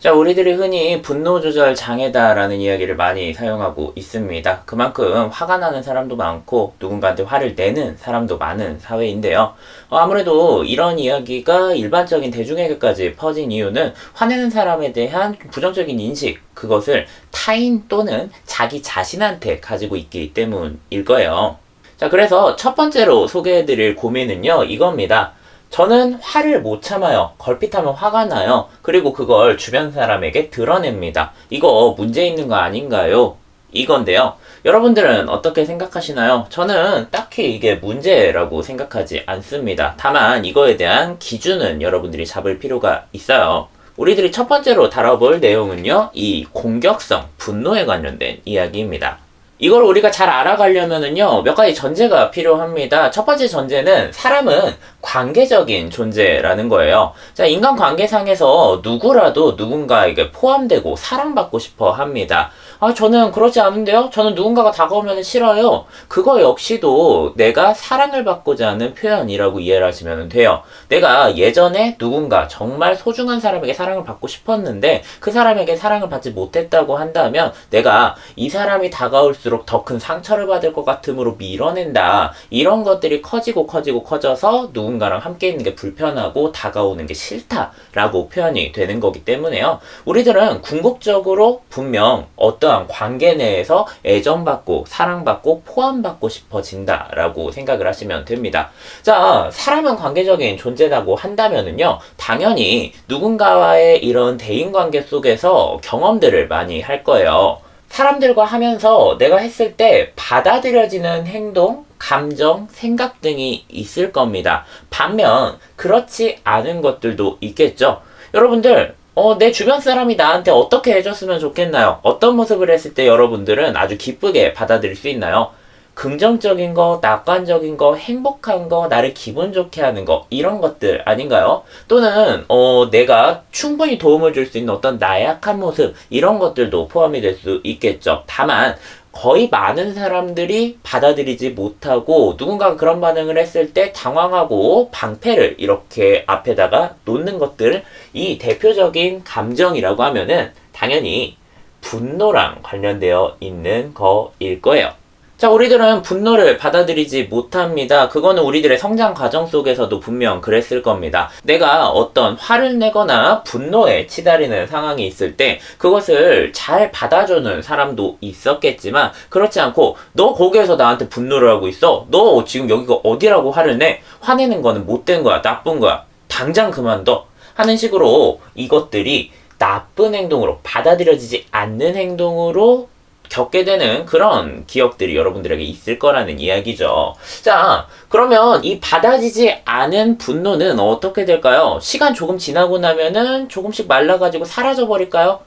자, 우리들이 흔히 분노 조절 장애다라는 이야기를 많이 사용하고 있습니다. 그만큼 화가 나는 사람도 많고 누군가한테 화를 내는 사람도 많은 사회인데요. 아무래도 이런 이야기가 일반적인 대중에게까지 퍼진 이유는 화내는 사람에 대한 부정적인 인식, 그것을 타인 또는 자기 자신한테 가지고 있기 때문일 거예요. 자, 그래서 첫 번째로 소개해드릴 고민은요, 이겁니다. 저는 화를 못 참아요. 걸핏하면 화가 나요. 그리고 그걸 주변 사람에게 드러냅니다. 이거 문제 있는 거 아닌가요? 이건데요. 여러분들은 어떻게 생각하시나요? 저는 딱히 이게 문제라고 생각하지 않습니다. 다만 이거에 대한 기준은 여러분들이 잡을 필요가 있어요. 우리들이 첫 번째로 다뤄볼 내용은요, 이 공격성, 분노에 관련된 이야기입니다. 이걸 우리가 잘 알아가려면은요, 몇 가지 전제가 필요합니다. 첫 번째 전제는 사람은 관계적인 존재라는 거예요. 자, 인간 관계상에서 누구라도 누군가에게 포함되고 사랑받고 싶어 합니다. 저는 그렇지 않은데요? 저는 누군가가 다가오면 싫어요. 그거 역시도 내가 사랑을 받고자 하는 표현이라고 이해를 하시면 돼요. 내가 예전에 누군가 정말 소중한 사람에게 사랑을 받고 싶었는데 그 사람에게 사랑을 받지 못했다고 한다면 내가 이 사람이 다가올수록 더 큰 상처를 받을 것 같음으로 밀어낸다. 이런 것들이 커져서 누군가랑 함께 있는 게 불편하고 다가오는 게 싫다라고 표현이 되는 거기 때문에요. 우리들은 궁극적으로 분명 어떠한 관계 내에서 애정받고 사랑받고 포함받고 싶어진다라고 생각을 하시면 됩니다. 자, 사람은 관계적인 존재라고 한다면은요, 당연히 누군가와의 이런 대인관계 속에서 경험들을 많이 할 거예요. 사람들과 하면서 내가 했을 때 받아들여지는 행동, 감정, 생각 등이 있을 겁니다. 반면 그렇지 않은 것들도 있겠죠. 여러분들, 내 주변 사람이 나한테 어떻게 해줬으면 좋겠나요? 어떤 모습을 했을 때 여러분들은 아주 기쁘게 받아들일 수 있나요? 긍정적인 거, 낙관적인 거, 행복한 거, 나를 기분 좋게 하는 거, 이런 것들 아닌가요? 또는 내가 충분히 도움을 줄 수 있는 어떤 나약한 모습, 이런 것들도 포함이 될 수 있겠죠. 다만 거의 많은 사람들이 받아들이지 못하고 누군가가 그런 반응을 했을 때 당황하고 방패를 이렇게 앞에다가 놓는 것들, 이 대표적인 감정이라고 하면은 당연히 분노랑 관련되어 있는 거일 거예요. 자, 우리들은 분노를 받아들이지 못합니다. 그거는 우리들의 성장 과정 속에서도 분명 그랬을 겁니다. 내가 어떤 화를 내거나 분노에 치달리는 상황이 있을 때 그것을 잘 받아주는 사람도 있었겠지만, 그렇지 않고 너 거기에서 나한테 분노를 하고 있어? 너 지금 여기가 어디라고 화를 내? 화내는 거는 못된 거야, 나쁜 거야, 당장 그만둬 하는 식으로 이것들이 나쁜 행동으로, 받아들여지지 않는 행동으로 겪게 되는 그런 기억들이 여러분들에게 있을 거라는 이야기죠. 자, 그러면 이 받아지지 않은 분노는 어떻게 될까요? 시간 조금 지나고 나면은 조금씩 말라가지고 사라져 버릴까요?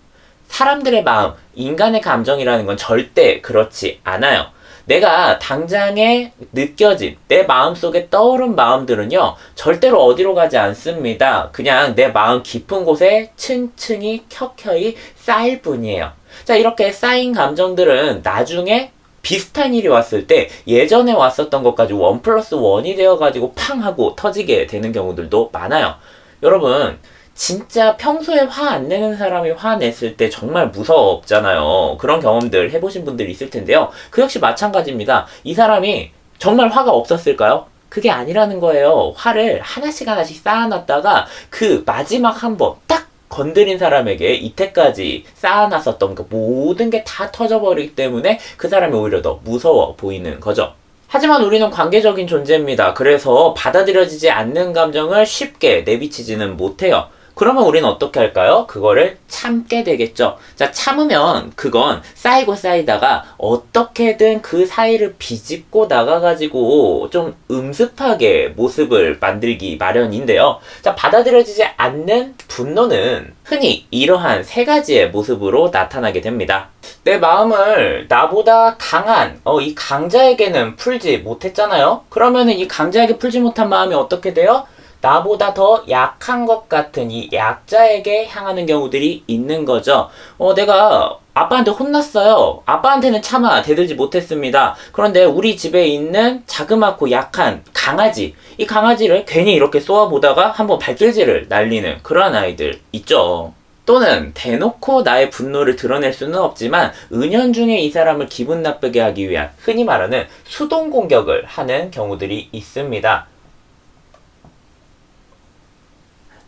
사람들의 마음, 인간의 감정이라는 건 절대 그렇지 않아요. 내가 당장에 느껴진 내 마음속에 떠오른 마음들은요, 절대로 어디로 가지 않습니다. 그냥 내 마음 깊은 곳에 층층이 켜켜이 쌓일 뿐이에요. 자, 이렇게 쌓인 감정들은 나중에 비슷한 일이 왔을 때 예전에 왔었던 것까지 1+1이 되어가지고 팡 하고 터지게 되는 경우들도 많아요. 여러분, 진짜 평소에 화 안 내는 사람이 화냈을 때 정말 무섭잖아요. 그런 경험들 해보신 분들이 있을 텐데요. 그 역시 마찬가지입니다. 이 사람이 정말 화가 없었을까요? 그게 아니라는 거예요. 화를 하나씩 쌓아놨다가 그 마지막 한 번 딱 건드린 사람에게 이때까지 쌓아놨었던 그 모든 게 다 터져버리기 때문에 그 사람이 오히려 더 무서워 보이는 거죠. 하지만 우리는 관계적인 존재입니다. 그래서 받아들여지지 않는 감정을 쉽게 내비치지는 못해요. 그러면 우리는 어떻게 할까요? 그거를 참게 되겠죠. 자, 참으면 그건 쌓이다가 어떻게든 그 사이를 비집고 나가가지고 좀 음습하게 모습을 만들기 마련인데요. 자, 받아들여지지 않는 분노는 흔히 이러한 세 가지의 모습으로 나타나게 됩니다. 내 마음을 나보다 강한 이 강자에게는 풀지 못했잖아요. 그러면은 이 강자에게 풀지 못한 마음이 어떻게 돼요? 나보다 더 약한 것 같은 이 약자에게 향하는 경우들이 있는 거죠. 내가 아빠한테 혼났어요. 아빠한테는 차마 대들지 못했습니다. 그런데 우리 집에 있는 자그맣고 약한 강아지, 이 강아지를 괜히 이렇게 쏘아보다가 한번 발길질을 날리는 그런 아이들 있죠. 또는 대놓고 나의 분노를 드러낼 수는 없지만 은연중에 이 사람을 기분 나쁘게 하기 위한 흔히 말하는 수동 공격을 하는 경우들이 있습니다.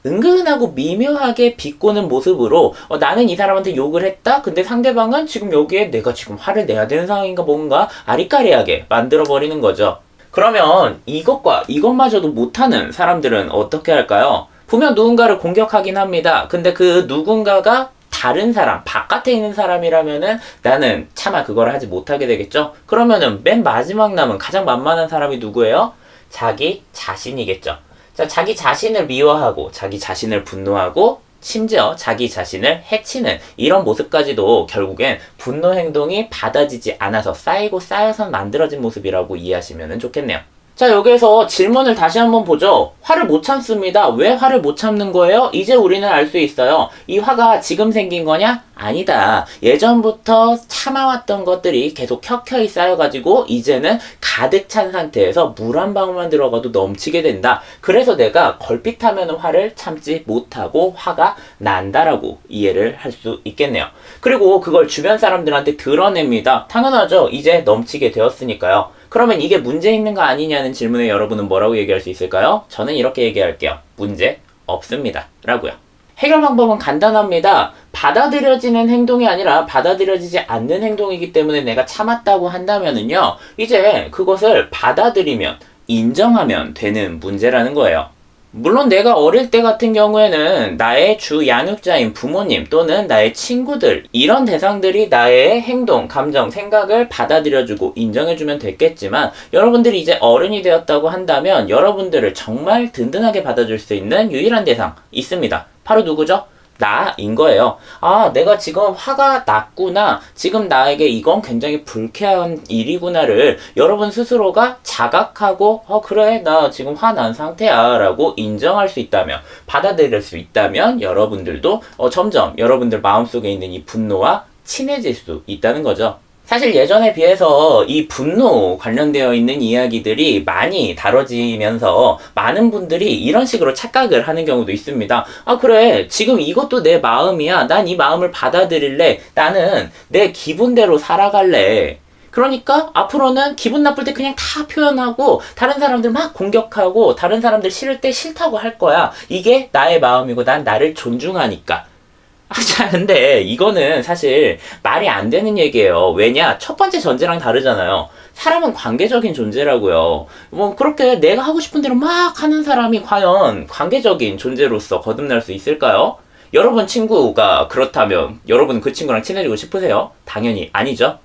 은근하고 미묘하게 비꼬는 모습으로 나는 이 사람한테 욕을 했다? 근데 상대방은 지금 여기에 내가 지금 화를 내야 되는 상황인가 뭔가 아리까리하게 만들어버리는 거죠. 그러면 이것마저도 못하는 사람들은 어떻게 할까요? 분명 누군가를 공격하긴 합니다. 근데 그 누군가가 다른 사람, 바깥에 있는 사람이라면은 나는 차마 그걸 하지 못하게 되겠죠? 그러면은 맨 마지막 남은 가장 만만한 사람이 누구예요? 자기 자신이겠죠. 자, 자기 자신을 미워하고, 자기 자신을 분노하고, 심지어 자기 자신을 해치는 이런 모습까지도 결국엔 분노 행동이 받아지지 않아서 쌓이고 쌓여서 만들어진 모습이라고 이해하시면 좋겠네요. 자, 여기에서 질문을 다시 한번 보죠. 화를 못 참습니다. 왜 화를 못 참는 거예요? 이제 우리는 알 수 있어요. 이 화가 지금 생긴 거냐? 아니다. 예전부터 참아왔던 것들이 계속 켜켜이 쌓여가지고 이제는 가득 찬 상태에서 물 한 방울만 들어가도 넘치게 된다. 그래서 내가 걸핏하면 화를 참지 못하고 화가 난다라고 이해를 할 수 있겠네요. 그리고 그걸 주변 사람들한테 드러냅니다. 당연하죠. 이제 넘치게 되었으니까요. 그러면 이게 문제 있는 거 아니냐는 질문에 여러분은 뭐라고 얘기할 수 있을까요? 저는 이렇게 얘기할게요. 문제 없습니다. 라고요. 해결 방법은 간단합니다. 받아들여지는 행동이 아니라 받아들여지지 않는 행동이기 때문에 내가 참았다고 한다면은요, 이제 그것을 받아들이면, 인정하면 되는 문제라는 거예요. 물론 내가 어릴 때 같은 경우에는 나의 주 양육자인 부모님 또는 나의 친구들 이런 대상들이 나의 행동, 감정, 생각을 받아들여주고 인정해주면 됐겠지만 여러분들이 이제 어른이 되었다고 한다면 여러분들을 정말 든든하게 받아줄 수 있는 유일한 대상 있습니다. 바로 누구죠? 나인 거예요. 아, 내가 지금 화가 났구나. 지금 나에게 이건 굉장히 불쾌한 일이구나를 여러분 스스로가 자각하고 그래, 나 지금 화난 상태야 라고 인정할 수 있다면, 받아들일 수 있다면 여러분들도 점점 여러분들 마음속에 있는 이 분노와 친해질 수 있다는 거죠. 사실 예전에 비해서 이 분노 관련되어 있는 이야기들이 많이 다뤄지면서 많은 분들이 이런 식으로 착각을 하는 경우도 있습니다. 아, 그래, 지금 이것도 내 마음이야. 난 이 마음을 받아들일래. 나는 내 기분대로 살아갈래. 그러니까 앞으로는 기분 나쁠 때 그냥 다 표현하고 다른 사람들 막 공격하고 다른 사람들 싫을 때 싫다고 할 거야. 이게 나의 마음이고 난 나를 존중하니까. 자, 근데 이거는 사실 말이 안 되는 얘기예요. 왜냐? 첫 번째 전제랑 다르잖아요. 사람은 관계적인 존재라고요. 뭐 그렇게 내가 하고 싶은 대로 막 하는 사람이 과연 관계적인 존재로서 거듭날 수 있을까요? 여러분 친구가 그렇다면 여러분 그 친구랑 친해지고 싶으세요? 당연히 아니죠.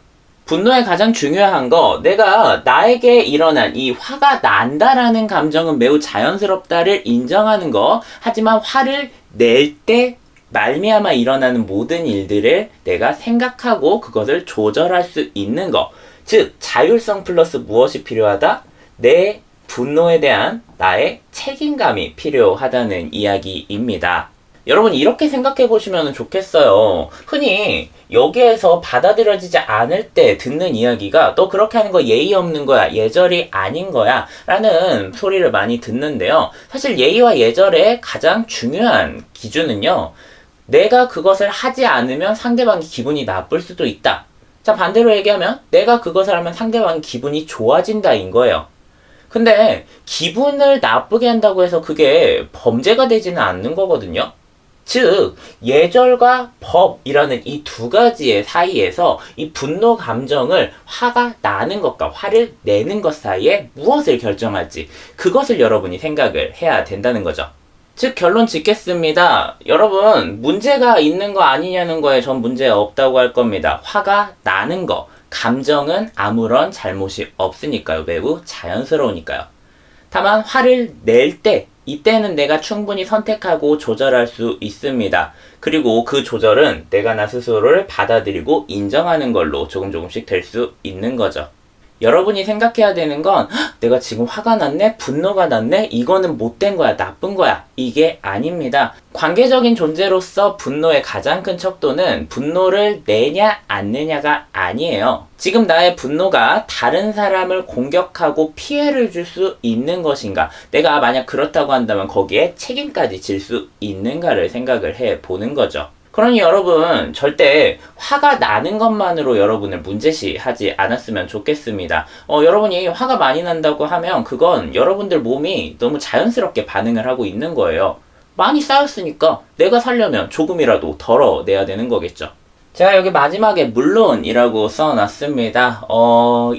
분노의 가장 중요한 거, 내가 나에게 일어난 이 화가 난다라는 감정은 매우 자연스럽다를 인정하는 거. 하지만 화를 낼때 말미암아 일어나는 모든 일들을 내가 생각하고 그것을 조절할 수 있는 것. 즉, 자율성 플러스 무엇이 필요하다? 내 분노에 대한 나의 책임감이 필요하다는 이야기입니다. 여러분 이렇게 생각해 보시면 좋겠어요. 흔히 여기에서 받아들여지지 않을 때 듣는 이야기가 너 그렇게 하는 거 예의 없는 거야, 예절이 아닌 거야 라는 소리를 많이 듣는데요. 사실 예의와 예절의 가장 중요한 기준은요, 내가 그것을 하지 않으면 상대방이 기분이 나쁠 수도 있다. 자, 반대로 얘기하면 내가 그것을 하면 상대방이 기분이 좋아진다인 거예요. 근데 기분을 나쁘게 한다고 해서 그게 범죄가 되지는 않는 거거든요. 즉, 예절과 법이라는 이 두 가지의 사이에서 이 분노 감정을 화가 나는 것과 화를 내는 것 사이에 무엇을 결정할지 그것을 여러분이 생각을 해야 된다는 거죠. 즉, 결론 짓겠습니다. 여러분, 문제가 있는 거 아니냐는 거에 전 문제 없다고 할 겁니다. 화가 나는 거, 감정은 아무런 잘못이 없으니까요. 매우 자연스러우니까요. 다만 화를 낼 때, 이때는 내가 충분히 선택하고 조절할 수 있습니다. 그리고 그 조절은 내가 나 스스로를 받아들이고 인정하는 걸로 조금씩 될 수 있는 거죠. 여러분이 생각해야 되는 건 내가 지금 화가 났네? 분노가 났네? 이거는 못된 거야, 나쁜 거야. 이게 아닙니다. 관계적인 존재로서 분노의 가장 큰 척도는 분노를 내냐 안 내냐가 아니에요. 지금 나의 분노가 다른 사람을 공격하고 피해를 줄 수 있는 것인가? 내가 만약 그렇다고 한다면 거기에 책임까지 질 수 있는가를 생각을 해보는 거죠. 그러니 여러분 절대 화가 나는 것만으로 여러분을 문제시하지 않았으면 좋겠습니다. 여러분이 화가 많이 난다고 하면 그건 여러분들 몸이 너무 자연스럽게 반응을 하고 있는 거예요. 많이 쌓였으니까 내가 살려면 조금이라도 덜어내야 되는 거겠죠. 제가 여기 마지막에 물론이라고 써놨습니다.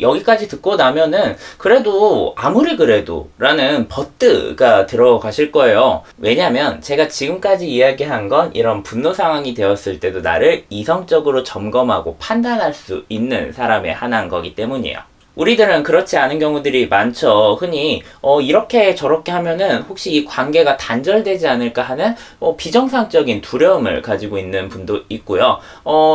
여기까지 듣고 나면은 그래도 아무리 그래도 라는 버트가 들어가실 거예요. 왜냐면 제가 지금까지 이야기한 건 이런 분노 상황이 되었을 때도 나를 이성적으로 점검하고 판단할 수 있는 사람의 하나인 거기 때문이에요. 우리들은 그렇지 않은 경우들이 많죠. 흔히 이렇게 저렇게 하면은 혹시 이 관계가 단절되지 않을까 하는 비정상적인 두려움을 가지고 있는 분도 있고요.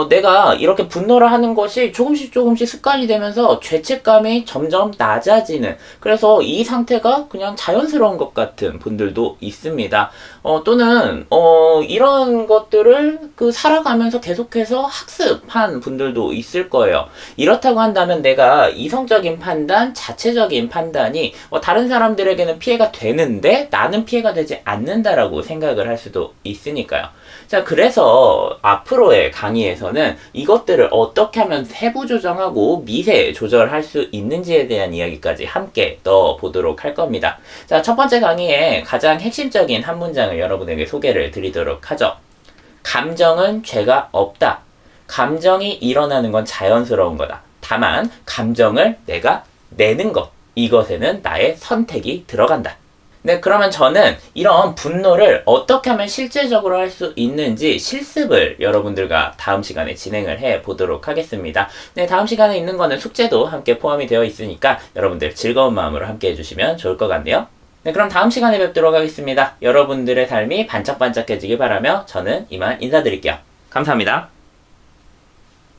내가 이렇게 분노를 하는 것이 조금씩 습관이 되면서 죄책감이 점점 낮아지는, 그래서 이 상태가 그냥 자연스러운 것 같은 분들도 있습니다. 또는 이런 것들을 살아가면서 계속해서 학습한 분들도 있을 거예요. 이렇다고 한다면 내가 이성적인 판단, 자체적인 판단이 다른 사람들에게는 피해가 되는데 나는 피해가 되지 않는다라고 생각을 할 수도 있으니까요. 자, 그래서 앞으로의 강의에서는 이것들을 어떻게 하면 세부 조정하고 미세 조절할 수 있는지에 대한 이야기까지 함께 넣어보도록 할 겁니다. 자, 첫 번째 강의에 가장 핵심적인 한 문장을 여러분에게 소개를 드리도록 하죠. 감정은 죄가 없다. 감정이 일어나는 건 자연스러운 거다. 다만 감정을 내가 내는 것, 이것에는 나의 선택이 들어간다. 네, 그러면 저는 이런 분노를 어떻게 하면 실제적으로 할 수 있는지 실습을 여러분들과 다음 시간에 진행을 해 보도록 하겠습니다. 네, 다음 시간에 있는 거는 숙제도 함께 포함이 되어 있으니까 여러분들 즐거운 마음으로 함께 해주시면 좋을 것 같네요. 네, 그럼 다음 시간에 뵙도록 하겠습니다. 여러분들의 삶이 반짝반짝해지길 바라며 저는 이만 인사드릴게요. 감사합니다.